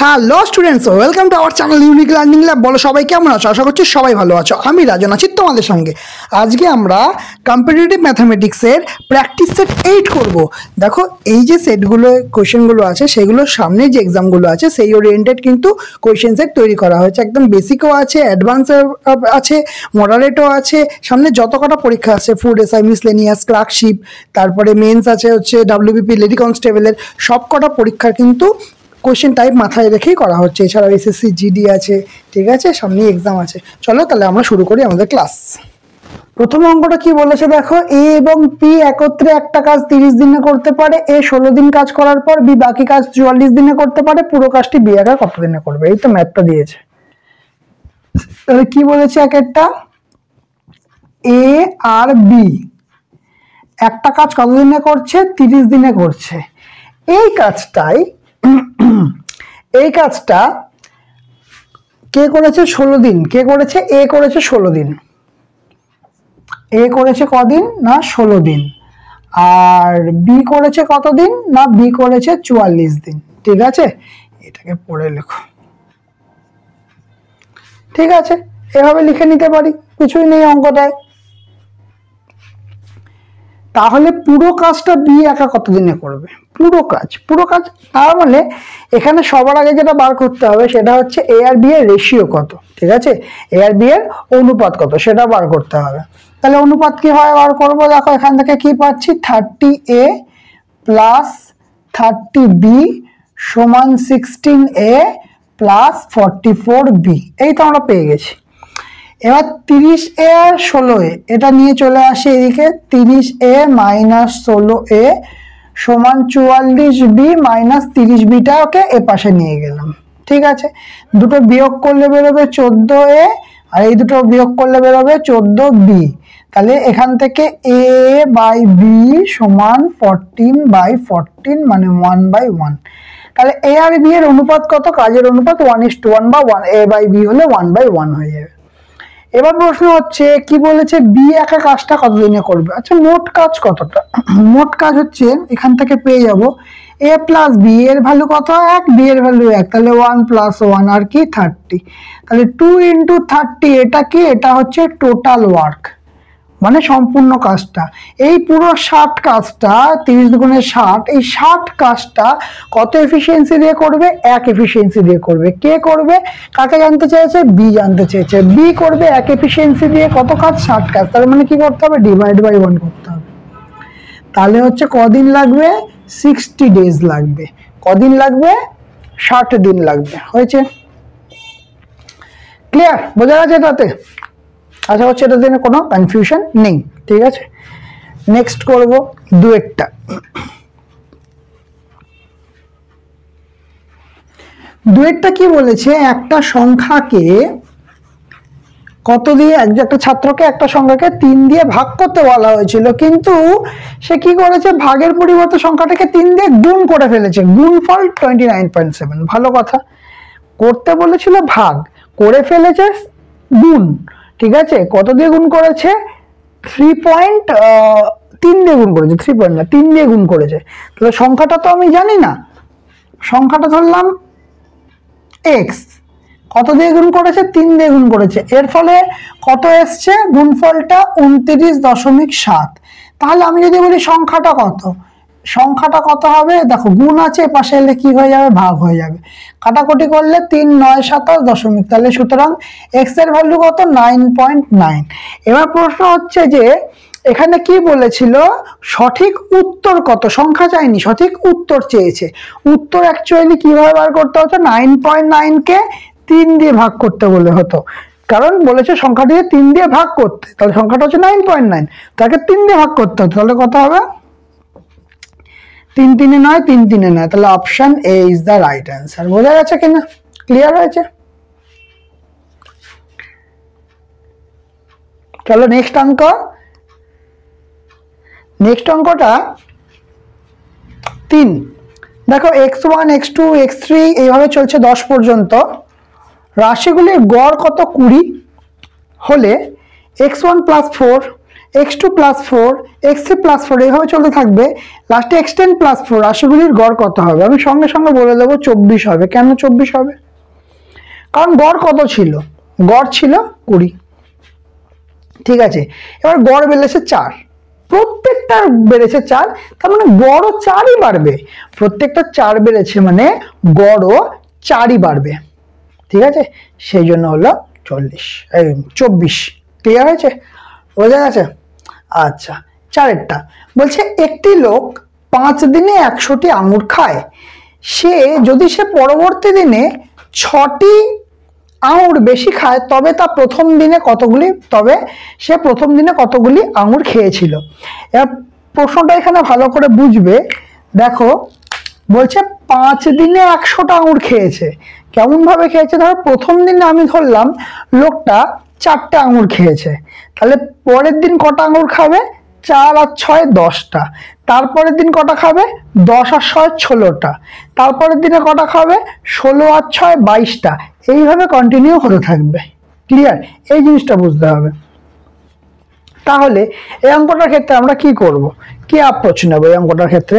Hello students, welcome to our channel unique learning lab. বলো সবাই কেমন আছো? আশা করছি সবাই ভালো আছো। আমি রাজন আছি তোমাদের সঙ্গে। আজকে আমরা কম্পিটিটিভ ম্যাথামেটিক্সের প্র্যাকটিস সেট 8 করব। দেখো এই যে সেটগুলো কোয়েশ্চেনগুলো আছে সেগুলোর সামনে যে এক্সামগুলো আছে সেই ওরিয়েন্টেড কিন্তু কোয়েশ্চেন সেট তৈরি করা হয়েছে। একদম বেসিকও আছে, অ্যাডভান্স আছে, মডারেটও আছে। সামনে যত কটা পরীক্ষা আছে, ফুড এসআই, মিসলেনিয়াস, ক্লার্কশিপ, তারপরে মেন্স আছে হচ্ছে ডাব্লিউবিপি, লেডি কনস্টেবলের সব কটা পরীক্ষার কিন্তু কোশ্চেন টাইপ মাথায় রেখেই করা হচ্ছে। এছাড়াও এসএসসি জিডি আছে, ঠিক আছে, সামনে এক্সাম আছে। চলো তাহলে আমরা শুরু করি আমাদের ক্লাস। প্রথম অঙ্কটা কি বলেছে দেখো, এ এবং পি একত্রে একটা কাজ 30 দিনে করতে পারে। এ 16 দিন কাজ করার পর বি বাকি কাজ 44 দিনে করতে পারে। পুরো কাজটি বি একা কত দিনে করবে? এই তো ম্যাথটা দিয়েছে। তাহলে কি বলেছে, এক একটা এ আর বি একটা কাজ কত দিনে করছে? 30 দিনে করছে। এই কাজটা কে করেছে? 16 দিন। কে করেছে? এ করেছে 16 দিন। এ করেছে কদিন? না 16 দিন। আর বি করেছে কতদিন? না বি করেছে 44 দিন। ঠিক আছে, এটাকে পড়ে লেখো। ঠিক আছে, এভাবে লিখে নিতে পারি, কিছুই নেই অঙ্কটায়। তাহলে পুরো কাজটা বি একা কতদিনে করবে? পুরো কাজ তার মানে এখানে সবার আগে যেটা বার করতে হবে সেটা হচ্ছে এ আর বি এর রেশিও কত। ঠিক আছে, এ আর বি এর অনুপাত কত সেটা বার করতে হবে। তাহলে অনুপাত কি হয় বার করবো? দেখো এখান থেকে কি পাচ্ছি, 30A প্লাস 30B সমান 16A প্লাস 44B। এই তো আমরা পেয়ে গেছি। এবার 30A আর 16A এটা নিয়ে চলে আসে এদিকে। 30A মাইনাস 16A সমান 44B মাইনাস 30Bটাকে এ পাশে নিয়ে গেলাম। ঠিক আছে, দুটো বিয়োগ করলে বেরোবে 14A আর এই দুটো বিয়োগ করলে বেরোবে 14B। তাহলে এখান থেকে A বাই বি সমান 14/14 মানে 1/1। তাহলে এ আর বি এর অনুপাত কত? কাজের অনুপাত 1:1 বা 1 A বাই বি হলে 1/1 হয়ে যাবে। এবার প্রশ্ন হচ্ছে কি বলেছে, বি একা কাজটা কতদিনে করবে? আচ্ছা, মোট কাজ কতটা? মোট কাজ হচ্ছে এখান থেকে পেয়ে যাব এ প্লাস বি এর ভ্যালু কত? 1, বি এর ভ্যালু 1, তাহলে 1 + 1 আর কি 30। তাহলে 2 × 30 এটা কি? এটা হচ্ছে টোটাল ওয়ার্ক, মানে সম্পূর্ণ কাজটা। এই পুরো 60 কাজটা 30 দুগুণে 60, এই 60 কাজটা কত এফিসিয়েন্সি দিয়ে করবে? 1 এফিসিয়েন্সি দিয়ে করবে। কে করবে? কাকে জানতে চেয়েছে? বি জানতে চেয়েছে। বি করবে 1 এফিসিয়েন্সি দিয়ে কত কাজ? 60 কাজ। তার মানে কি করতে হবে? /1 করতে হবে। তাহলে হচ্ছে কদিন লাগবে? 60 ডেজ লাগবে। কদিন লাগবে? 60 দিন লাগবে। হয়েছে? ক্লিয়ার? বোঝা গেছে এটাতে? আশা করছি এটাতে কোনো কনফিউশন নেই। ঠিক আছে, নেক্সট করব দুয়েরটা। দুয়েরটা কি বলেছে, একটা সংখ্যাকে কত দিয়ে, একটা ছাত্রকে একটা সংখ্যাকে 3 দিয়ে ভাগ করতে বলা হয়েছিল, কিন্তু সে কি করেছে? ভাগের পরিবর্তে সংখ্যাটাকে 3 দিয়ে গুণ করে ফেলেছে। গুণফল 29.7। ভালো কথা, করতে বলেছিল ভাগ, করে ফেলেছে গুণ। ঠিক আছে, কত দিয়ে গুণ করেছে? 3 দিয়ে গুণ করেছে। 3 না, 3 দিয়ে গুণ করেছে। তাহলে সংখ্যাটা তো আমি জানি না, সংখ্যাটা ধরলাম এক্স। কত দিয়ে গুণ করেছে? 3 দিয়ে গুণ করেছে। এর ফলে কত এসছে? গুণফলটা 29.7। তাহলে আমি যদি বলি সংখ্যাটা কত, সংখ্যাটা কত হবে? দেখো গুণ আছে, পাশে এলে কি হয়ে যাবে? ভাগ হয়ে যাবে। কাটাকুটি করলে 3 9 27 দশমিক। তাহলে সুতরাং এক্স এর ভ্যালু কত? 9.9। এবার প্রশ্ন হচ্ছে যে এখানে কি বলেছিল, সঠিক উত্তর কত? সংখ্যা চাইনি, সঠিক উত্তর চেয়েছে। উত্তর অ্যাকচুয়ালি কিভাবে বার করতে হতো? 9.9 কে 3 দিয়ে ভাগ করতে বলে হতো, কারণ বলেছে সংখ্যাটিকে 3 দিয়ে ভাগ করতে। তাহলে সংখ্যাটা হচ্ছে 9.9, তাকে 3 দিয়ে ভাগ করতে হতো। তাহলে কত হবে? 3 3 9, 3 3 9। তাহলে option A is the right answer. বোঝা গেছে কিনা? ক্লিয়ার হয়েছে? চলো নেক্সট অঙ্ক। নেক্সট অঙ্কটা 3। দেখো x1 x2 x3 এইভাবে চলছে 10 পর্যন্ত। রাশিগুলির গড় কত? 20 হলে x1 + 4 x2 plus 4, x3 plus 4, এইভাবে চলতে থাকবে। লাস্টে x10 প্লাস 4, রাশিগুলির গড় কত হবে? আমি সঙ্গে সঙ্গে বলে দেবো 24 হবে। কেন 24 হবে? কারণ গড় কত ছিল? গড় ছিল 20। ঠিক আছে, এবার গড় বেড়েছে 4, প্রত্যেকটা বেড়েছে 4, তার মানে গড়ও 4ই বাড়বে। প্রত্যেকটা 4 বেড়েছে মানে গড়ও 4ই বাড়বে। ঠিক আছে, সেই জন্য হলো 24। ক্লিয়ার হয়েছে? বোঝা গেছে? আচ্ছা, 4এরটা বলছে একটি লোক 5 দিনে 100টি আঙুর খায়। যদি সে পরবর্তী দিনে 6টি আঙুর বেশি খায় তবে সে প্রথম দিনে কতগুলি আঙুর খেয়েছিল। এবার প্রশ্নটা এখানে ভালো করে বুঝবে। দেখো, বলছে 5 দিনে 100টা আঙুর খেয়েছে। কেমন ভাবে খেয়েছে? ধরো প্রথম দিনে আমি ধরলাম লোকটা 4টে আঙুর খেয়েছে, তাহলে পরের দিন কটা আঙুর খাবে? 4 আর 6 10টা। তারপরের দিন কটা খাবে? 10 আর 6 16টা। তারপরের দিনে কটা খাবে? 16 আর 6 22টা। এইভাবে কন্টিনিউ হতে থাকবে। ক্লিয়ার? এই জিনিসটা বুঝতে হবে। তাহলে এই অঙ্কটার ক্ষেত্রে আমরা কি করব? কি অ্যাপ্রোচ নেব এই অঙ্কটার ক্ষেত্রে?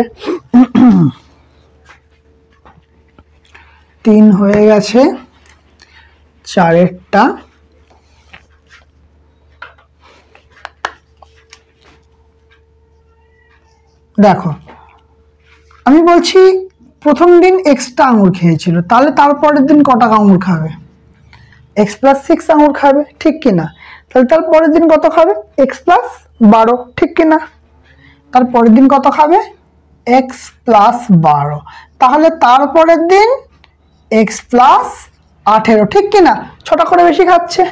3 হয়ে গেছে, 4এরটা। দেখো, আমি বলছি প্রথম দিন এক্সট্রা আঙুর খেয়েছিল, তাহলে তারপরের দিন কটা আঙুর খাবে? x প্লাস 6 আঙুর খাবে, ঠিক কিনা? তাহলে তারপরের দিন কত খাবে? x প্লাস 12, ঠিক কিনা? তারপরের দিন কত খাবে? x plus 12। তাহলে তারপরের দিন x প্লাস 18, ঠিক কিনা? 6টা করে বেশি খাচ্ছে।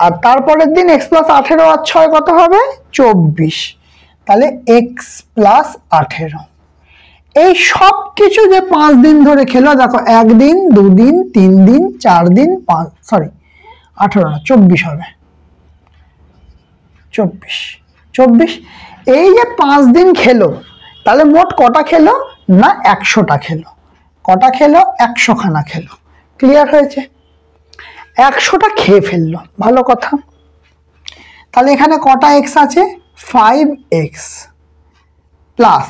আর তারপরের দিন x প্লাস 18 আর 6 কত হবে? 24। তাহলে x প্লাস 18। এই সব কিছু যে 5 দিন ধরে খেলো, দেখো 1 দিন 2 দিন 3 দিন 4 দিন 18 না 24 হবে। 24। এই যে 5 দিন খেলো, তাহলে মোট কটা খেলো? না 100টা খেলো। কটা খেলো? 100 খানা খেলো। ক্লিয়ার হয়েছে? 100টা খেয়ে ফেললো, ভালো কথা। তাহলে এখানে কটা x আছে? 5x প্লাস,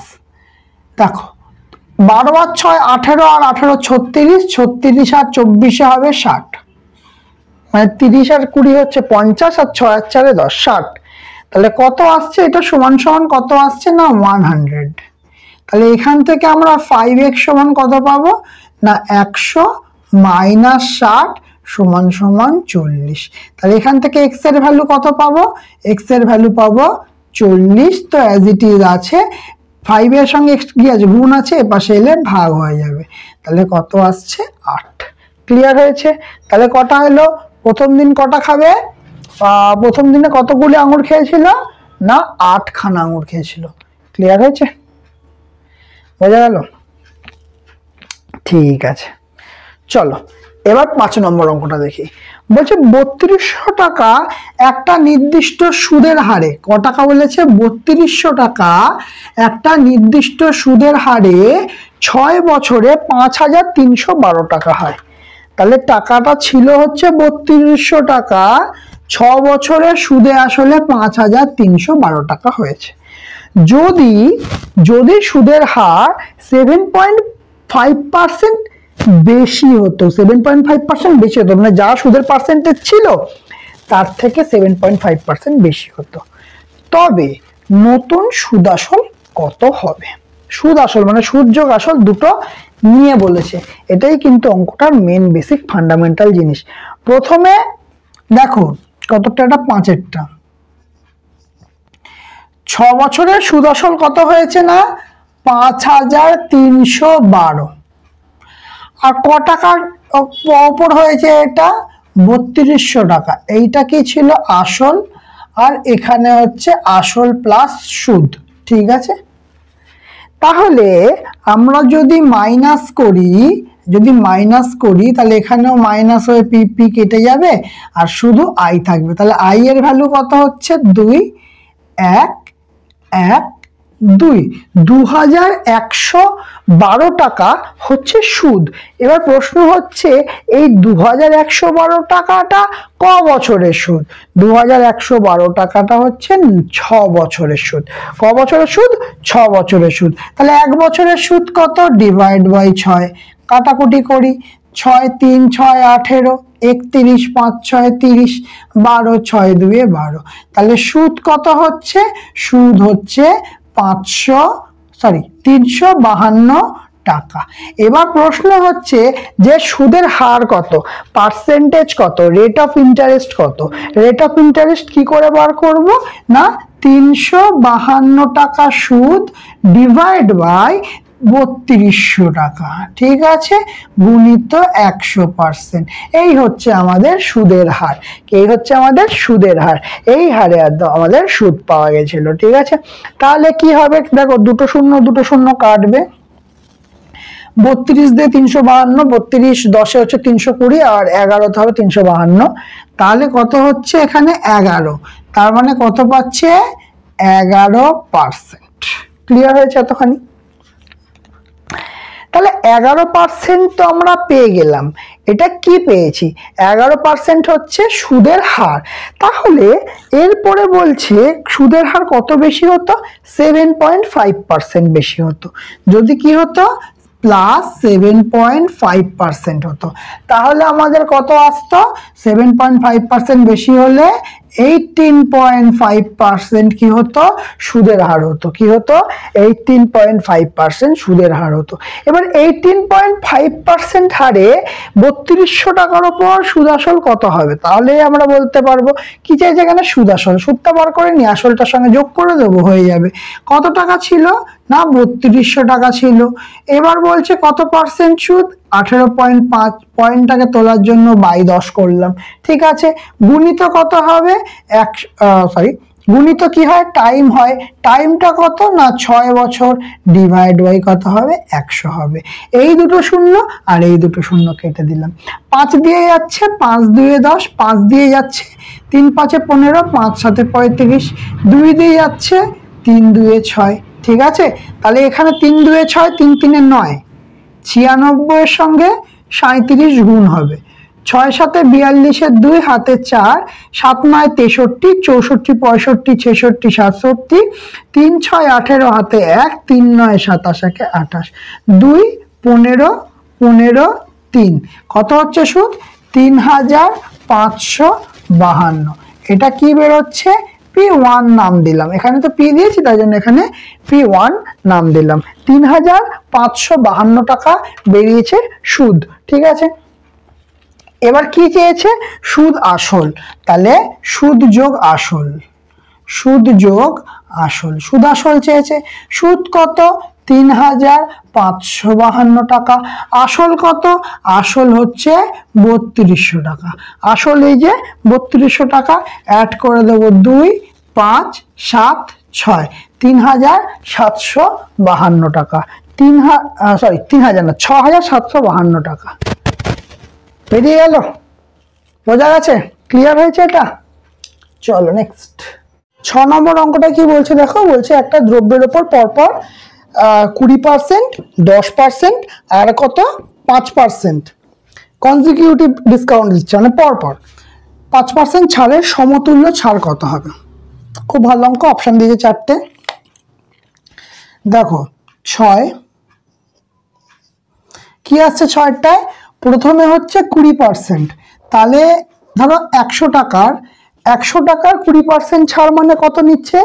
দেখো 12 আর 6 18, আর 18 36, 36 আর 24 হবে 60, মানে 30 আর 20 হচ্ছে 50, আর 6 আর 4 10, 60। তাহলে কত আসছে? এটা সমান সমান কত আসছে? না 100। তাহলে এখান থেকে আমরা 5x সমান কত পাবো? না 100 মাইনাস 60 সমান সমান 40। তাহলে এখান থেকে x এর ভ্যালু কত পাবো? x এর ভ্যালু পাবো 40। তো অ্যাজ ইট ইজ আছে, 5 এর সঙ্গে x কি আছে? গুণ আছে, এপাশে এলে ভাগ হয়ে যাবে। তাহলে কত আসছে? 8। ক্লিয়ার হয়েছে? তাহলে কটা হলো? প্রথম দিন কটা খাবে? প্রথম দিনে কতগুলি আঙুর খেয়েছিল? না 8 খানা আঙুর খেয়েছিল। ক্লিয়ার হয়েছে? বোঝা গেল? ঠিক আছে, চলো এবার 5 নম্বর অঙ্কটা দেখি। বলছে 3200 টাকা একটা নির্দিষ্ট সুদের হারে, ক টাকা বলেছে? 3200 টাকা একটা নির্দিষ্ট সুদের হারে 6 বছরে 5312 টাকা হয়। তাহলে টাকাটা ছিল হচ্ছে 3200 টাকা, 6 বছরে সুদে আসলে 5312 টাকা হয়েছে। যদি সুদের হার 7.5% বেশি হতো, 7.5% বেশি হতো, মানে যা সুদের পার্সেন্টেজ ছিল তার থেকে 7.5% বেশি হতো, তবে নতুন সুদ আসল কত হবে? সুদ আসল মানে সুদ যোগ আসল দুটো নিয়ে বলেছে। এটাই কিন্তু অঙ্কটার মেন বেসিক ফান্ডামেন্টাল জিনিস। প্রথমে দেখো কতটা, এটা 5এরটা। 6 বছরের সুদ আসল কত হয়েছে? না 5312। আর ক টাকার ওপর হয়েছে? এটা 3200 টাকা। এইটা কি ছিল? আসল। আর এখানে হচ্ছে আসল প্লাস সুদ। ঠিক আছে, তাহলে আমরা যদি মাইনাস করি তাহলে এখানেও মাইনাস হয়ে পি কেটে যাবে, আর শুধু আই থাকবে। তাহলে আই এর ভ্যালু কত হচ্ছে? 2 1 1 2 2112 টাকা হচ্ছে সুদ। এবার প্রশ্ন হচ্ছে এই 2112 টাকাটা ক বছরের সুদ? 2112 টাকাটা হচ্ছে 6 বছরের সুদ। ক বছরের সুদ? 6 বছরের সুদ। তাহলে 1 বছরের সুদ কত? ডিভাইড বাই 6, কাটাকুটি করি। 6 3 6 18, 31 5 6 30, 12 6 2 12। তাহলে সুদ কত হচ্ছে? সুদ হচ্ছে 352 টাকা। এবার প্রশ্ন হচ্ছে যে সুদের হার কত, পার্সেন্টেজ কত, রেট অফ ইন্টারেস্ট কত? রেট অফ ইন্টারেস্ট কি করে বার করব না, 352 টাকা সুদ ডিভাইড বাই 3200 টাকা, ঠিক আছে, গুণিত 100%। এই হচ্ছে আমাদের সুদের হার। এই হচ্ছে আমাদের সুদের হার। এই হারে আমাদের সুদ পাওয়া গেছিল, ঠিক আছে। তাহলে কি হবে দেখো, দুটো শূন্য কাটবে। 32 দিয়ে 352, 32 10 হচ্ছে 320, আর 11 হবে 352। তাহলে কত হচ্ছে এখানে? 11। তার মানে কত পাচ্ছে? 11%। ক্লিয়ার হয়েছে এতখানি? তাহলে 11% তো আমরা পেয়ে গেলাম। এটা কি পেয়েছি? 11% হচ্ছে সুদের হার। তাহলে এরপরে বলছে সুদের হার কত বেশি হতো? 7.5% বেশি হতো। যদি কি হতো? প্লাস 7.5% হতো। তাহলে আমাদের কত আসতো? 7.5% বেশি হলে 18.5% কি হতো? সুদের হার হতো। কি হতো? 18.5% সুদের হার হতো। এবার 18.5% হারে 3200 টাকার উপর সুদ আসল কত হবে? তাহলে আমরা বলতে পারবো কি চাইছে এখানে? সুদ আসল। সুদটা বার করে নি, আসলটার সঙ্গে যোগ করে দেবো, হয়ে যাবে। কত টাকা ছিল না? 3200 টাকা ছিল। এবার বলছে কত পার্সেন্ট সুদ? 18.5। পয়েন্টটাকে তোলার জন্য বাই 10 করলাম, ঠিক আছে। গুণিত কত হবে? গুণিত কি হয়? টাইম হয়। টাইমটা কত না 6 বছর, ডিভাইড বাই কত হবে? 100 হবে। এই দুটো শূন্য আর এই দুটো শূন্য কেটে দিলাম। 5 দিয়ে যাচ্ছে, 5 2 10, 5 দিয়ে যাচ্ছে 3 5 15, 5 7 35, 2 দিয়ে যাচ্ছে 3 2 6, ঠিক আছে। তাহলে এখানে 3 2 6, 3 3 9, 96 এর সঙ্গে 37 গুণ হবে। 6 7 42, 2 হাতে 4, 7 9 63, 64 65 66 67, 3 6 18 হাতে 1, 3 9 27 28, 2 15 15 3। কত হচ্ছে সুদ? 3552। এটা কি বেরোচ্ছে? P1 নাম দিলাম। এখানে তো পি দিয়েছি, তাই জন্য এখানে P1 নাম দিলাম। 3552 টাকা বেরিয়েছে সুদ, ঠিক আছে। এবার কি চেয়েছে? সুদ আসল। তাহলে সুদ যোগ আসল, সুদ যোগ আসল, সুদ আসল চেয়েছে। সুদ কত? 3552 টাকা। আসল কত? আসল হচ্ছে 3200 টাকা। আসল এই যে 3200 টাকা, অ্যাড করে দেবো 2 5 7 6, 3752 টাকা। 3000 না, 6752 টাকা বেরিয়ে গেল। বোঝা গেছে? ক্লিয়ার হয়েছে এটা? চলো নেক্সট। 6 নম্বর অঙ্কটা কি বলছে দেখো। বলছে একটা দ্রব্যের উপর পরপর 20%, 10% আর কত 5% কনজিকিউটিভ ডিসকাউন্ট দিচ্ছে, মানে পরপর 5% ছাড়ের সমতুল্য ছাড় কত হবে? খুব ভালো অঙ্ক। অপশন দিয়েছে 4টে। দেখো 6 কি আসছে? 6টায় প্রথমে হচ্ছে 20%। তাহলে ধরো 100 টাকার 20% ছাড় মানে কত নিচ্ছে?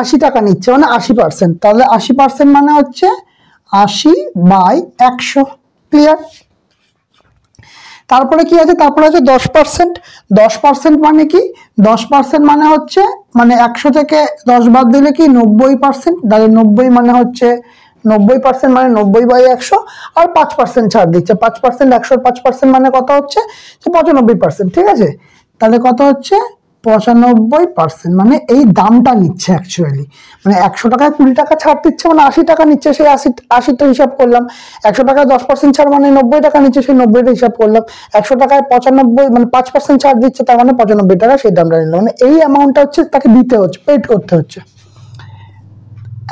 80 টাকা নিচ্ছে, মানে 80%। তাহলে 80% মানে হচ্ছে 80/100। ক্লিয়ার? তারপরে কি আছে? তারপরে আছে 10%। 10% মানে কি? 10% মানে হচ্ছে, মানে 100 থেকে 10 বাদ দিলে কি 90%। তাহলে 90 মানে হচ্ছে 90% মানে 90/100। আর 5% ছাড় দিচ্ছে। 5% 100 5% মানে কত হচ্ছে? 95%, ঠিক আছে। তাহলে কত হচ্ছে? 95%। মানে এই দামটা নিচ্ছে অ্যাকচুয়ালি, মানে 100 টাকায় 20 টাকা ছাড় দিচ্ছে, মানে 80 টাকা নিচ্ছে। সেই 80 তো হিসাব করলাম। 100 টাকায় 10% ছাড় মানে 90 টাকা নিচ্ছে, সেই 90টা হিসাব করলাম। 100 টাকায় 95 মানে 5% ছাড় দিচ্ছে, তার মানে 95 টাকা, সেই দামটা নিলাম। মানে এই অ্যামাউন্টটা হচ্ছে তাকে দিতে হচ্ছে, পেড করতে হচ্ছে।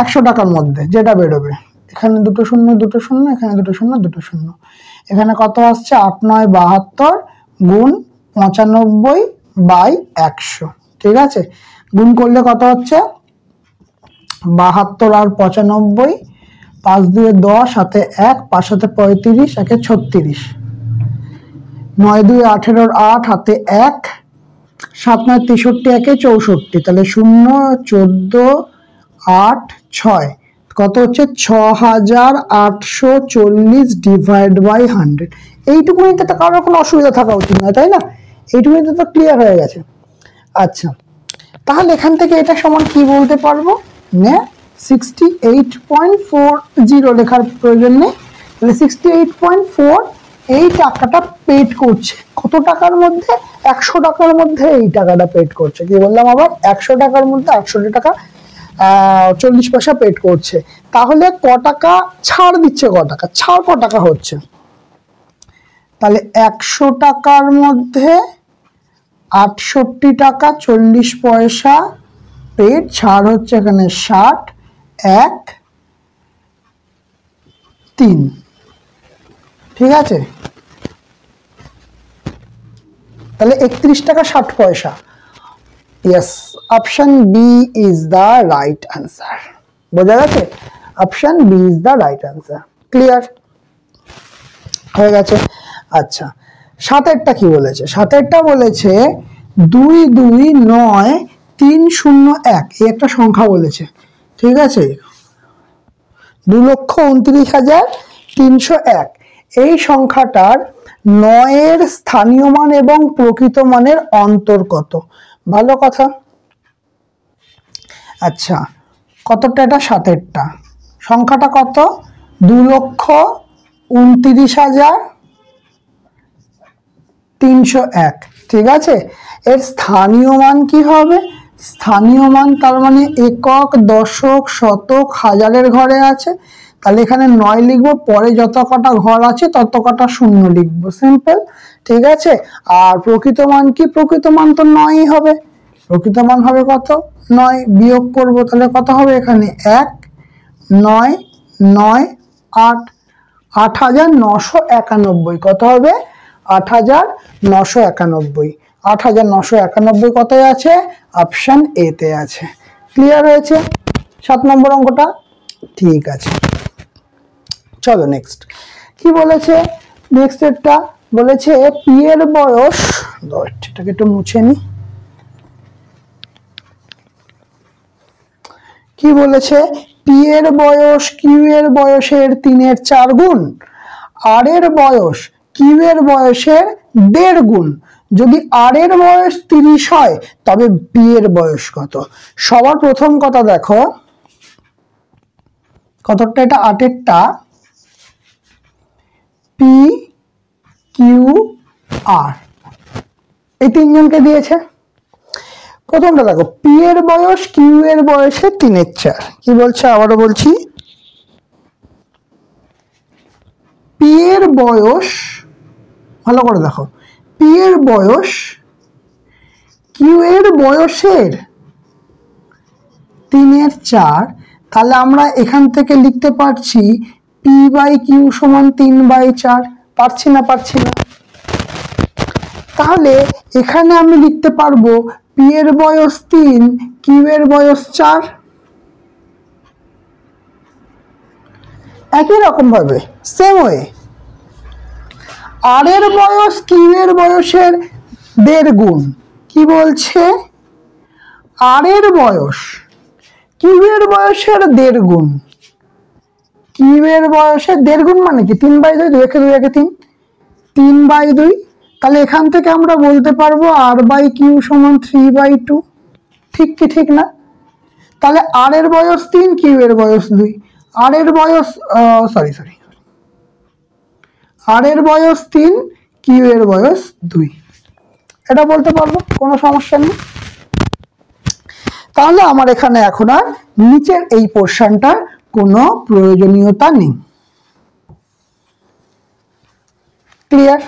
100 টাকার মধ্যে যেটা বেরোবে, এখানে দুটো শূন্য দুটো শূন্য, এখানে দুটো শূন্য দুটো শূন্য, এখানে কত আসছে 8 9 72 গুণ 95/100। ঠিক আছে, গুণ করলে কত হচ্ছে 72 আর 95, 5 2 10, সাথে 1, 5 7 35, 1 36, 9 2 18 8, হাতে 1, 7 9 63, 1 64, তাহলে 0 14 8 6 কত হচ্ছে 6840 ডিভাইড বাই 100। এইটুকুনিতে তো কারোর কোনো অসুবিধা থাকা উচিত না, তাই না? এইটুকুনিতে তো ক্লিয়ার হয়ে গেছে। আচ্ছা, তাহলে এখান থেকে এটা সমান কি বলতে পারবো? না 68.40 লেখার প্রয়োজন নেই, তাহলে 68.4 এই টাকাটা পেড করছে। কত টাকার মধ্যে? 100 টাকার মধ্যে এই টাকাটা পেড করছে। কি বললাম আবার? 100 টাকার মধ্যে 100 টাকা 40 পয়সা পেড করছে। তাহলে ক টাকা ছাড় দিচ্ছে? ক টাকা ছাড়? ক টাকা হচ্ছে? তাহলে 100 টাকার মধ্যে 68 টাকা 40 পয়সা পেড, ছাড় হচ্ছে এখানে 60 1 3। ঠিক আছে, তাহলে 31 টাকা 60 পয়সা। Yes, option B is the right answer. বোঝা গেছে? Option B is the right answer. Clear হয়ে গেছে। আচ্ছা, সাতেরটা কি বলেছে? সাতেরটা বলেছে 2 2 9 3 0 1, এই একটা সংখ্যা বলেছে। ঠিক আছে, 2,29,301, এই সংখ্যাটার 9 স্থানীয় মান এবং প্রকৃত মানের অন্তর কত? ভালো কথা। আচ্ছা, কতটা এটা? সাতেরটা। সংখ্যাটা কত? 2,29,301। ঠিক আছে, এর স্থানীয় মান কি হবে? স্থানীয় মান তার মানে একক, দশক, শতক, হাজারের ঘরে আছে। তাহলে এখানে 9 লিখবো, পরে যত কটা ঘর আছে তত কটা শূন্য লিখবো, সিম্পল। ঠিক আছে, আর প্রকৃত মান কি? প্রকৃত মান তো 9ই হবে। প্রকৃত মান হবে কত? 9। বিয়োগ করব, তাহলে কত হবে? এখানে 1 9 9 8, 8991। কত হবে? 8991। 8991 কোথায় আছে? অপশন এ তে আছে। ক্লিয়ার হয়েছে 7 নম্বর অঙ্কটা? ঠিক আছে, চলো নেক্সট কি বলেছে। নেক্সট একটা বলেছে পি এর বয়স, এটাকে একটু মুছে নি। কি বলেছে? পি এর বয়স কিউ এর বয়সের 3/4 গুণ, আর এর বয়স কিউ এর বয়সের 1.5 গুণ। যদি আর এর বয়স 30 হয় তবে পি এর বয়স কত? সবার প্রথম কথা দেখো, কতটা? এটা 8এরটা, পি কিউ আর, এই তিনজনকে দিয়েছে। প্রথমটা দেখো, পি এর বয়স কিউ এর বয়সের 3/4। কি বলছে? আবারও বলছি, পি এর বয়স, ভালো করে দেখো, পি এর বয়স কিউ এর বয়সের 3/4। তাহলে আমরা এখান থেকে লিখতে পারছি পি বাই কিউ সমান 3/4। পারছি না? পারছি না। তাহলে এখানে আমি লিখতে পারবো পি এর বয়স 3, কিউ এর বয়স 4। একই রকম ভাবে সেম ওয়ে আর এর বয়স কিউ এর বয়সের 1.5 গুণ। কি বলছে? আর এর বয়স কিউ এর বয়সের 1.5 গুণ। কিউ এর বয়সের 1.5 গুণ মানে কি? 3/2, 2 একে 2 একে 3, 3/2। তাহলে এখান থেকে আমরা বলতে পারবো আর বাই কিউ সমান 3/2। ঠিক কি ঠিক না? তাহলে আর এর বয়স 3, কিউ এর বয়স 2। আর এর বয়স আর এর বয়স 3, কিউ এর বয়স 2। এটা বলতে পারবো, কোনো সমস্যা নেই। তাহলে আমার এখানে এখন আর নিচের এই পোরশনটার কোনো প্রয়োজনীয়তা নেই। ক্লিয়ার?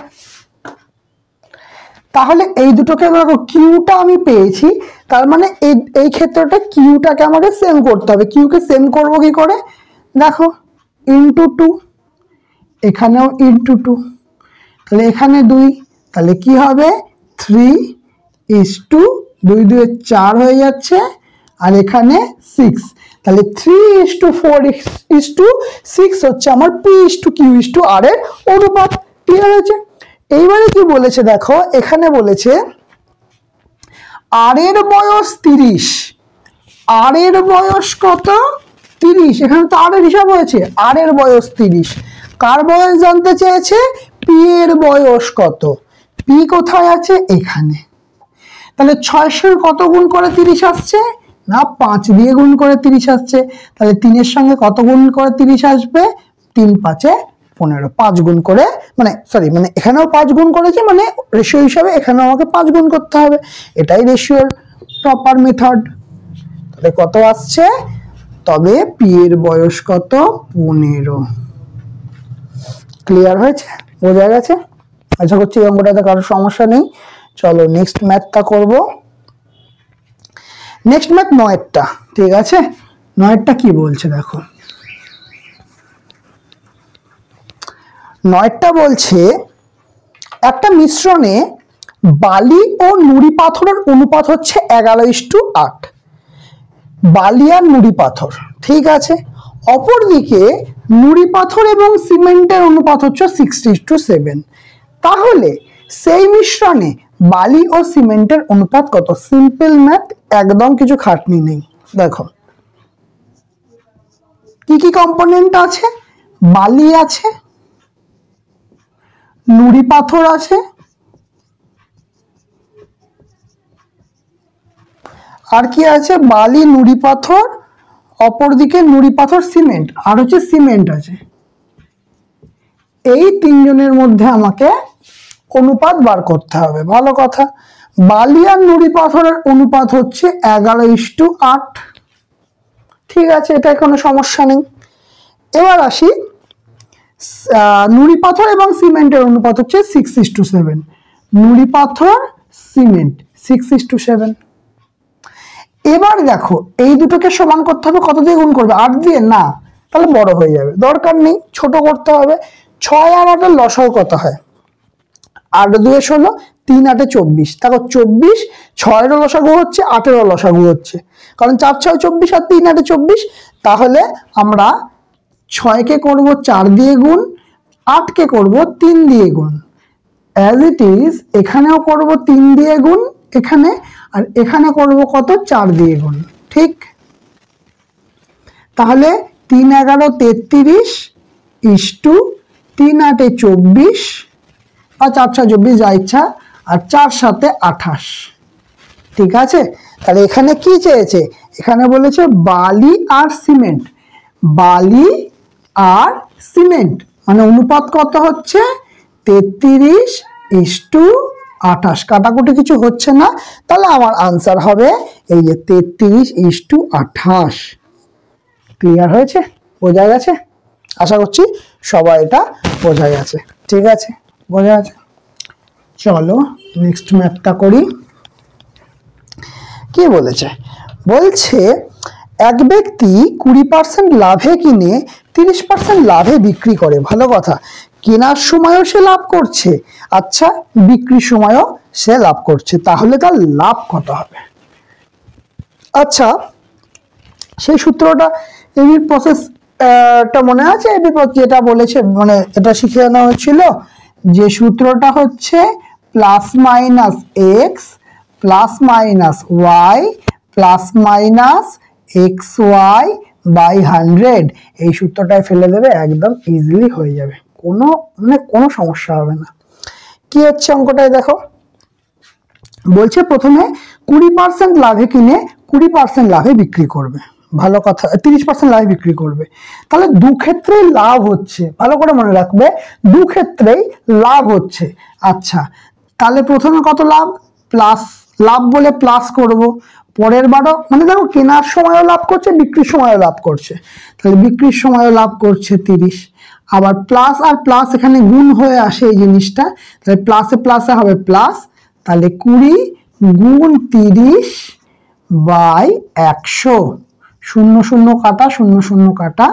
তাহলে এই দুটোকে দেখো কিউটা আমি পেয়েছি, তার মানে এই ক্ষেত্রটা কিউটাকে আমাকে সেম করতে হবে। কিউকে সেম করবো কি করে, দেখো ইন্টু 2, এখানেও ইন্টু 2, তাহলে এখানে 2, তাহলে কি হবে 3:2, 2 2 4 হয়ে যাচ্ছে, আর এখানে 6, তাহলে 3:4:6 হচ্ছে আমার P:Q:R এর অনুপাত। ক্লিয়ার হয়েছে? এইবারে কি বলেছে দেখো, এখানে বলেছে আর এর বয়স 30, আর এর বয়স কত 30, এখানে তো আর এর হিসাব হয়েছে, আর এর বয়স 30, কার বয়স জানতে চেয়েছে, পি এর বয়স কত, পি কোথায় আছে এখানে। তাহলে 600 কত গুণ করে 30 আসছে না, 5 দিয়ে গুণ করে 30 আসছে, তাহলে 3 এর সঙ্গে কত গুণ করে 30 আসবে, 3 5 15, 5 গুণ করে মানে এখানেও 5 গুণ করেছে, মানে রেশিও হিসাবে এখানেও আমাকে 5 গুণ করতে হবে, এটাই রেশিওর প্রপার মেথড। তাহলে কত আসছে, তবে পি এর বয়স কত 15। ক্লিয়ার হয়েছে, বোঝা গেছে? আশা করছি এই অঙ্কটাতে কারোর সমস্যা নেই। চলো নেক্সট ম্যাথটা করব। নেক্সট ম্যাথ 9টা, ঠিক আছে? 9টা কি বলছে দেখো, 9টা বলছে একটা মিশ্রণে বালি ও নুড়ি পাথরের অনুপাত হচ্ছে 11:8, বালি আর নুড়ি পাথর, ঠিক আছে? অপরদিকে নুড়ি পাথর এবং সিমেন্টের অনুপাত হচ্ছে 6:7, তাহলে সেই মিশ্রণে বালি ও সিমেন্টের অনুপাত কত? সিম্পল ম্যাথ, একদম কিছু খাটনি নেই। দেখো কি কি কম্পোনেন্ট আছে, বালি আছে, নুড়ি পাথর আছে, আর কি আছে, বালি নুড়ি পাথর, অপরদিকে নুড়ি পাথর সিমেন্ট, আর হচ্ছে সিমেন্ট আছে। এই তিনজনের মধ্যে আমাকে অনুপাত বার করতে হবে। ভালো কথা, বালি আর নুড়ি পাথরের অনুপাত হচ্ছে 11:8, ঠিক আছে, এটা কোনো সমস্যা নেই। এবার আসি, নুড়ি পাথর এবং সিমেন্টের অনুপাত হচ্ছে 6:7, নুড়ি পাথর সিমেন্ট 6:7। এবার দেখো এই দুটোকে সমান করতে হবে, কত দিয়ে গুণ করবে, 8 দিয়ে না, তাহলে বড় হয়ে যাবে, দরকার নেই, ছোট করতে হবে। 6 আর 8 এর লসাগু কত হয়, 8 2 16, 3 8 24, দেখো 24, 6 এর লসাগু হচ্ছে, 8 এর লসাগু হচ্ছে, কারণ 4 6 24 আর 3 8 24, তাহলে আমরা 6 কে করব 4 দিয়ে গুণ, 8 কে করব 3 দিয়ে গুণ, অ্যাজ ইট ইজ এখানেও করব 3 দিয়ে গুণ এখানে, আর এখানে করব কত, 4 দিয়ে গুণ, ঠিক? তাহলে 3 11 33 ইস্টু 3 8 24, বা 4 6 24 যা ইচ্ছা, আর 4 7 28, ঠিক আছে? তাহলে এখানে কি চেয়েছে, এখানে বলেছে বালি আর সিমেন্ট, বালি আর সিমেন্ট মানে অনুপাত কত হচ্ছে 33:28, কাটাকুটি কিছু হচ্ছে না, তাহলে আমার আনসার হবে এই যে 33:28। ক্লিয়ার হয়েছে, বোঝা গেছে? আশা করছি সবাই এটা বোঝা গেছে, ঠিক আছে, বোঝা গেছে। চলো নেক্সট ম্যাথটা করি। কি বলেছে, বলছে এক ব্যক্তি 20% লাভে কিনে 30% লাভে বিক্রি করে। ভালো কথা, কেনার সময়ও সে লাভ করছে, আচ্ছা বিক্রির সময়ও সে লাভ করছে, তাহলে তার লাভ কত হবে? আচ্ছা সেই সূত্রটা এবির প্রসেসটা মনে আছে, যেটা বলেছে মানে এটা শিখে নেওয়া হয়েছিল, যে সূত্রটা হচ্ছে plus minus X plus minus Y plus minus X Y by 100, এই সূত্রটায় ফেলে দেবে, একদম ইজিলি হয়ে যাবে, কোনো সমস্যা হবে না। কি হচ্ছে অঙ্কটায় দেখো, বলছে প্রথমে 20% লাভে কিনে 20% লাভে বিক্রি করবে। ভালো কথা, 30% লাভে বিক্রি করবে, তাহলে দু ক্ষেত্রেই লাভ হচ্ছে, ভালো করে মনে রাখবে, দু ক্ষেত্রেই লাভ হচ্ছে। আচ্ছা তাহলে প্রথমে কত লাভ, প্লাস, লাভ বলে প্লাস করব, পরের বারও মানে দেখো কেনার সময়ও লাভ করছে, বিক্রির সময়ও লাভ করছে, তাহলে বিক্রির সময়ও লাভ করছে 30, আবার প্লাস আর প্লাস এখানে গুণ হয়ে আসে এই জিনিসটা, তাহলে প্লাসে প্লাসে হবে প্লাস, তাহলে 20 গুণ 30 বাই 100, 0 0 কাটা 0 0 কাটা,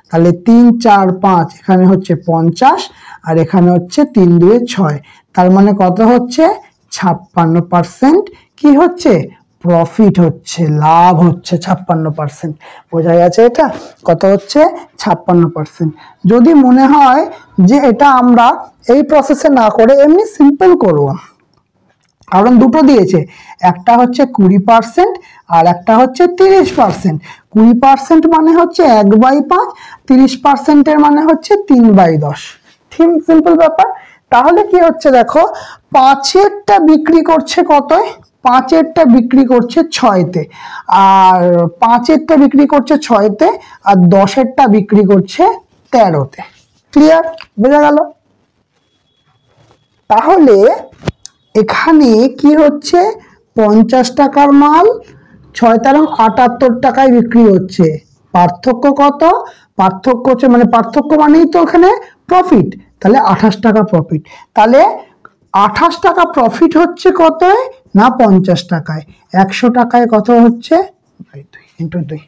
তাহলে 3 4 5 এখানে হচ্ছে 50 আর এখানে হচ্ছে 3 2 6, তার মানে কত হচ্ছে 56% কি হচ্ছে প্রফিট হচ্ছে, লাভ হচ্ছে 56%। বোঝা গেছে? এটা কত হচ্ছে 56%। যদি মনে হয় যে এটা আমরা এই প্রসেসে না করে এমনি সিম্পল করব, কারণ দুটো দিয়েছে, একটা হচ্ছে 20% আর একটা হচ্ছে 30%। 20% মানে হচ্ছে 1/5, 30% মানে হচ্ছে 3/10। ঠিক সিম্পল ব্যাপার। তাহলে কি হচ্ছে দেখো, 5-এরটা বিক্রি করছে কতয়, 5-এরটা বিক্রি করছে 6-তে, আর 5-এরটা বিক্রি করছে 6-তে, আর 10-এরটা বিক্রি করছে 13-তে। ক্লিয়ার? বোঝা গেল? তাহলে এখানে কি হচ্ছে 50 টাকার মাল 6 তেরং 78 টাকায় বিক্রি হচ্ছে। পার্থক্য কত? পার্থক্য হচ্ছে মানে পার্থক্য মানেই তো এখানে প্রফিট, তাহলে 28 টাকা প্রফিট। তাহলে 28 টাকা প্রফিট হচ্ছে কত না 50 টাকায়। 100 টাকায় কত হচ্ছে 2 2।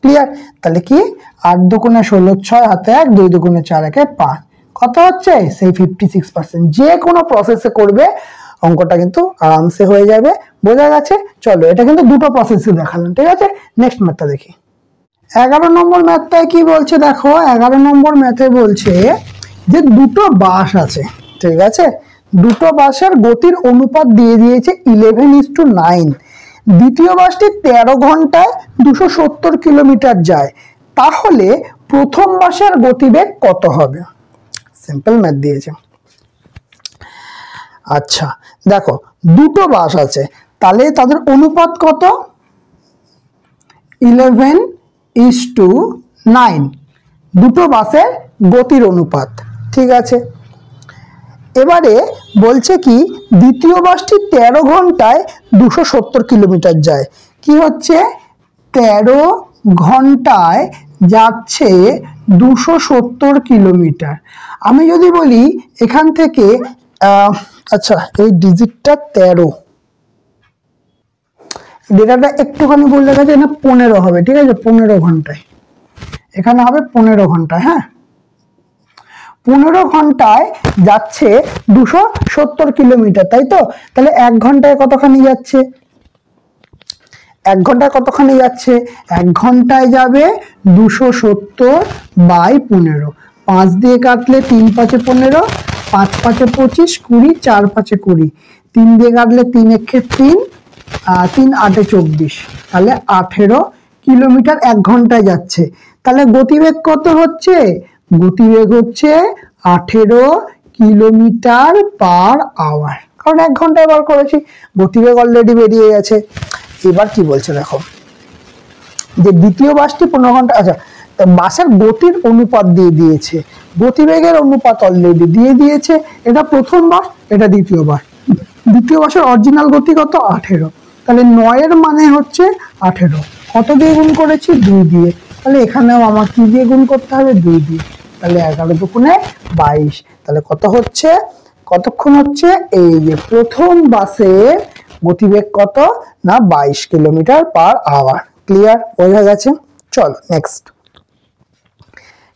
ক্লিয়ার? তাহলে কি 8 দুগুণে 16, 6 হাতে 1, 2 দুগুণে 4 একে 5, কত হচ্ছে সেই 56%। যে কোনো প্রসেসে করবে অঙ্কটা কিন্তু আরামসে হয়ে যাবে। বোঝা গেছে? চলো, এটা কিন্তু দুটো প্রসেসে দেখালাম। ঠিক আছে, নেক্সট ম্যাথটা দেখি। 11 নম্বর ম্যাথটায় কি বলছে দেখো, 11 নম্বর ম্যাথে বলছে যে দুটো বাস আছে। ঠিক আছে, দুটো বাসের গতির অনুপাত দিয়ে দিয়েছে 11:9। দ্বিতীয় বাসটি 13 ঘন্টায় 270 কিলোমিটার যায়, তাহলে প্রথম বাসের গতিবেগ কত হবে? সিম্পল ম্যাথ দিয়েছে। আচ্ছা দেখো, দুটো বাস আছে, তাহলে তাদের অনুপাত কত? 11:9, দুটো বাসের গতির অনুপাত। ঠিক আছে, এবারে বলছে কি দ্বিতীয় বাসটি 13 ঘন্টায় 270 কিলোমিটার যায়। কি হচ্ছে 13 ঘন্টায় যাচ্ছে 270 কিলোমিটার। আমি যদি বলি এখান থেকে আচ্ছা এই ডিজিটটা 13, ডেটাটা একটুখানি বললে গেছে না 15 হবে। ঠিক আছে, 15 ঘন্টায়, এখানে হবে 15 ঘন্টায়। হ্যাঁ, 15 ঘন্টায় যাচ্ছে 270 কিলোমিটার, তাই তো? তাহলে 1 ঘন্টায় কতখানি যাচ্ছে? 1 ঘন্টায় কতখানি যাচ্ছে? 1 ঘন্টায় যাবে 270 বাই 15। 5 দিয়ে কাটলে 3 5 15, 5 5 25, 20, 4 5 20, 3 দিয়ে কাটলে 3 1 3, 3 8 24, তাহলে 18 কিলোমিটার 1 ঘন্টায় যাচ্ছে। তাহলে গতিবেগ কত হচ্ছে? গতিবেগ হচ্ছে 18 কিলোমিটার পার আওয়ার, কারণ 1 ঘন্টায় বার করেছি, গতিবেগ অলরেডি বেরিয়ে গেছে। এবার কি বলছে দেখো, যে দ্বিতীয় বাসটি 15 ঘন্টা, আচ্ছা বাসের গতির অনুপাত দিয়ে দিয়েছে, গতিবেগের অনুপাত অলরেডি দিয়ে দিয়েছে। এটা প্রথম বাস, এটা দ্বিতীয় বাস। দ্বিতীয় বাসের অরিজিনাল গতি কত? 18। তাহলে 9 এর মানে হচ্ছে 18, কত দিয়ে গুণ করেছি? 2 দিয়ে। তাহলে এখানেও আমার কি দিয়ে গুণ করতে হবে? 2 দিয়ে। তাহলে 11 দুগুণে 22। তাহলে কত হচ্ছে, কতক্ষণ হচ্ছে? এই যে প্রথম বাসের গতিবেগ কত না 22 কিলোমিটার পার আওয়ার। ক্লিয়ার? বোঝা গেছে? চলো নেক্সট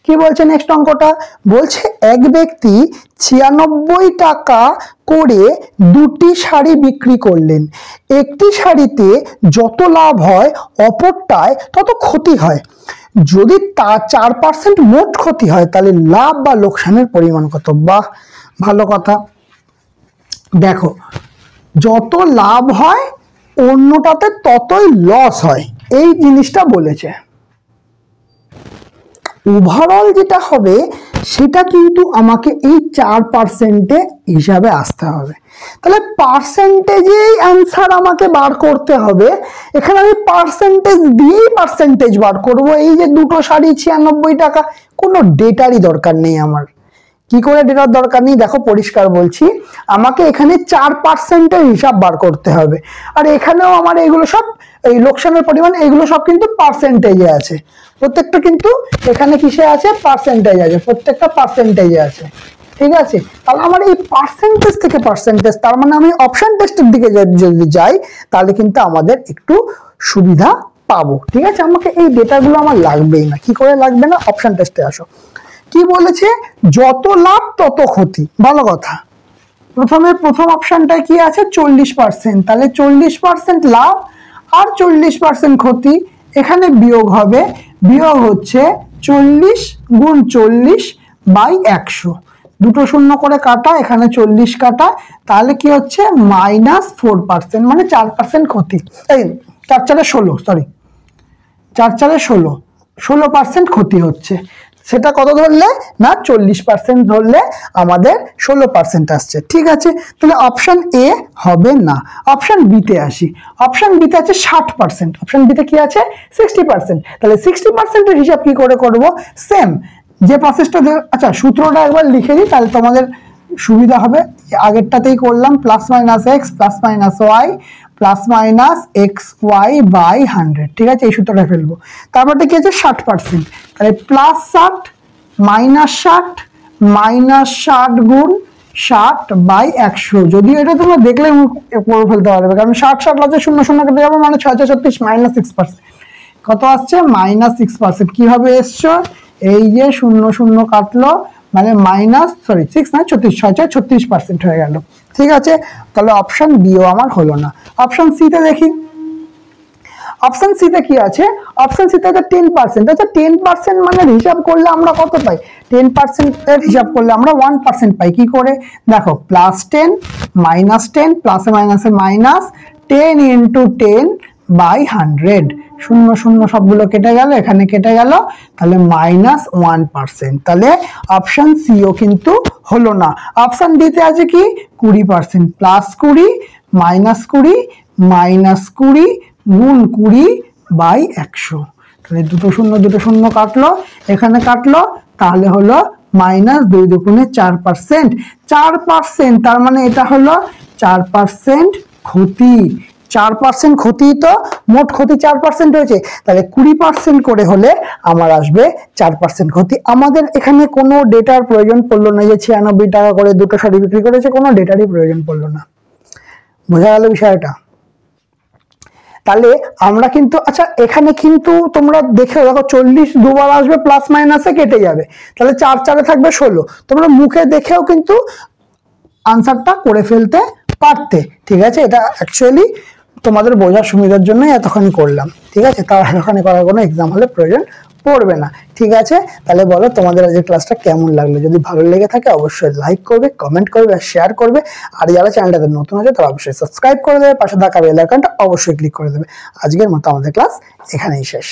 কি বলছে। নেক্সট অঙ্কটা বলছে এক ব্যক্তি 96 টাকা করে 2টি শাড়ি বিক্রি করলেন। একটি শাড়িতে যত লাভ হয় অপরটায় তত ক্ষতি হয়। যদি তা 4% মোট ক্ষতি হয় তাহলে লাভ বা লোকসানের পরিমাণ কত? বাহ, ভালো কথা। দেখো, যত লাভ হয় অন্যটাতে ততই লস হয়, এই জিনিসটা বলেছে। ওভারঅল যেটা হবে সেটা কিন্তু আমাকে এই 4% হিসাবে আসতে হবে। তাহলে পার্সেন্টেজেই অ্যান্সার আমাকে বার করতে হবে। এখানে আমি পার্সেন্টেজ দিয়েই পার্সেন্টেজ বার করব। এই যে দুটো শাড়ি 96 টাকা, কোনো ডেটারই দরকার নেই আমার। কি করে ডেটার দরকার নেই? দেখো পরিষ্কার বলছি, আমাকে এখানে 4%-এর হিসাব বার করতে হবে। আর এখানেও আমার এগুলো সব এই লোকসানের পরিমাণ এগুলো সব কিন্তু পার্সেন্টেজে আছে। প্রত্যেকটা কিন্তু এখানে কিসে আছে? পার্সেন্টেজ আছে, প্রত্যেকটা পার্সেন্টেজে আছে। ঠিক আছে, তাহলে আমার এই পার্সেন্টেজ থেকে পার্সেন্টেজ, তার মানে আমি অপশন টেস্টের দিকে যদি যাই তাহলে কিন্তু আমাদের একটু সুবিধা পাবো। ঠিক আছে, আমাকে এই ডেটাগুলো আমার লাগবেই না। কি করে লাগবে না? অপশন টেস্টে আসো। কি বলেছে? যত লাভ তত ক্ষতি। ভালো কথা। প্রথম অপশনটা কি আছে? 40%। তাহলে 40% লাভ আর 40% ক্ষতি, এখানে বিয়োগ হবে। বিয়োগ হচ্ছে 40 গুণ 40 বাই 100, দুটো শূন্য করে কাটা, এখানে 40 কাটা, তাহলে কি হচ্ছে -4%, মানে 4% ক্ষতি। এই 4 4 16, সরি 4 4 16, 16% ক্ষতি হচ্ছে। সেটা কত ধরলে না? 40% ধরলে আমাদের 16% আসছে। ঠিক আছে, তাহলে অপশন এ হবে না। অপশন বিতে আসি। অপশন বিতে আছে 60%, অপশন বিতে কি আছে? 60%। তাহলে 60% এর হিসাব কি করে করব? সেম যে প্রসেসটা, আচ্ছা সূত্রটা একবার লিখে দিই তাহলে তোমাদের সুবিধা হবে। আগেরটাতেই করলাম, plus minus X plus minus Y plus minus X Y by 100। ঠিক আছে, এই সূত্রটা ফেলবো। তারপরে কি আছে? 60%। তাহলে প্লাস 60 মাইনাস 60 মাইনাস 60 গুণ 60 বাই 100। যদিও এটা তোমরা দেখলে করে ফেলতে পারবে, কারণ 60 60 আছে, 0 0 কেটে যাবে, মানে 6 6 36 -6%। কত আসছে? -6%। কিভাবে এসছো? এই যে 0 0 কাটলো, মানে -36% হয়ে গেল। ঠিক আছে, তাহলে অপশন বিও আমার হলো না। অপশন সিতে দেখি। অপশন সিতে কি আছে? অপশন সিতে আছে 10%। আচ্ছা 10% মানে হিসাব করলে আমরা কত পাই? 10% এর হিসাব করলে আমরা 1% পাই। কি করে? দেখো, +10 -10, প্লাসে মাইনাসে মাইনাস, 10 × 10 বাই 100, 0 0 সবগুলো কেটে গেল, এখানে কেটে গেল, তাহলে -1%। তাহলে অপশন সিও কিন্তু হলো না। অপশন ডিতে আছে কি? 20%, +20 -20 -20 গুণ 20 বাই 100। তাহলে দুটো শূন্য কাটলো, এখানে কাটলো, তাহলে হলো -2 দুগুণে 4%। 4%, তার মানে এটা হলো 4% ক্ষতি। 4% ক্ষতি, তো মোট ক্ষতি 4% হয়েছে, তাহলে 20% করে হলে আমার আসবে 4% ক্ষতি। আমাদের এখানে কোনো ডেটার প্রয়োজন পড়লো না, যে 96 টাকা করে দুটো শাড়ি বিক্রি করেছে, কোনো ডেটারই প্রয়োজন পড়লো না। বোঝা গেল বিষয়টা? তাহলে আমরা কিন্তু, আচ্ছা এখানে কিন্তু তোমরা দেখে দেখো, 40 দুবার আসবে, প্লাস মাইনাসে কেটে যাবে, তাহলে 4 4 থাকবে 16। তোমরা মুখে দেখেও কিন্তু আনসারটা করে ফেলতে পারতে। ঠিক আছে, এটা অ্যাকচুয়ালি তোমাদের বোঝার সুবিধার জন্যই এতখানি করলাম। ঠিক আছে, তার এতখানি করার কোনো এক্সাম হলে প্রয়োজন পড়বে না। ঠিক আছে, তাহলে বলো তোমাদের আজকের ক্লাসটা কেমন লাগলো? যদি ভালো লেগে থাকে অবশ্যই লাইক করবে, কমেন্ট করবে আর শেয়ার করবে। আর যারা চ্যানেলটাতে নতুন আছে তারা অবশ্যই সাবস্ক্রাইব করে দেবে, পাশে থাকা বেল আইকনটা অবশ্যই ক্লিক করে দেবে। আজকের মতো আমাদের ক্লাস এখানেই শেষ।